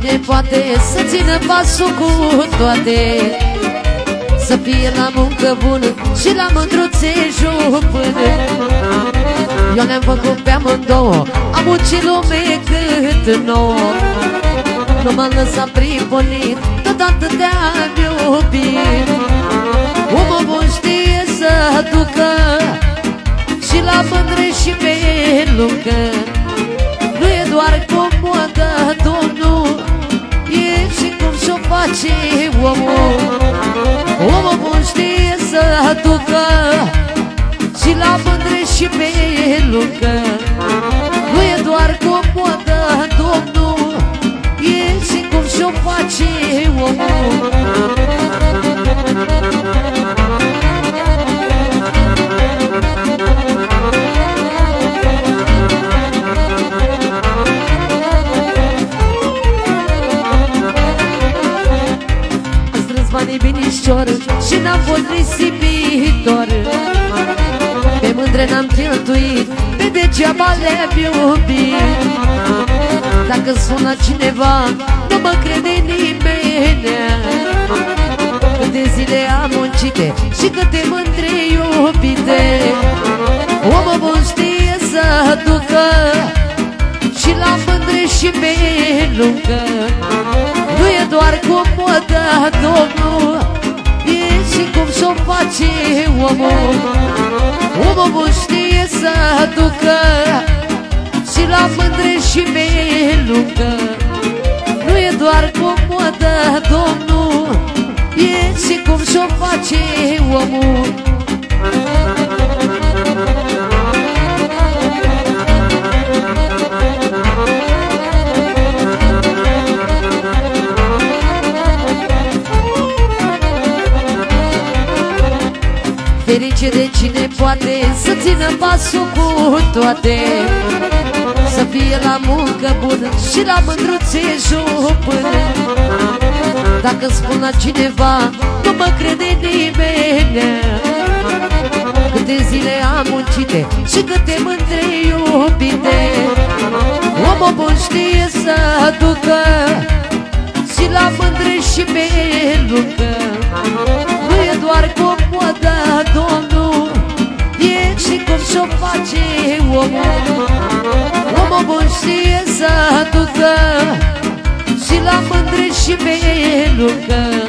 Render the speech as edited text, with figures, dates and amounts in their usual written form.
cine poate să țină pasul cu toate, să fie la muncă bună și la mândruțe jupână. Eu le-am făcut pe amândouă, am muncit lume cât nouă. Nu m-am lăsat priponit, tot atât de-am iubit. Omul bun știe să ducă și la mândre și pe luncă. Nu e doar comodă, Domnul, e și cum și-o face omul. Omul bun știe să ducă și la mândre și pe luncă. Nu e doar comodă, Domnul, e și cum și-o face omul. Banii binișor și n-am fost risipitor. Pe mândre n-am cheltuit, pe degeaba le-am iubit. Dacă spun la cineva, nu mă crede nimeni. Câte zile am muncite și câte mândre iubite. Omul bun știe să ducă și la mândre și pe luncă. Nu e doar comodă, Domnul, e și cum și-o face omul. Omul bun știe să ducă și la mândre și pe luncă. Nu e doar comodă, Domnul, e și cum și-o face omul. Ferice de cine poate să țină pasul cu toate, să fie la muncă bună și la mândruțe jupână. Dacă spun la cineva, nu mă crede nimeni. Câte zile am muncite și câte mândre iubite. Omul bun știe să ducă și la mândre și pe luncă. Nu e doar comodă, Domnul, e și cum și-o face omul. Omul bun știe să ducă și la mândre și pe luncă.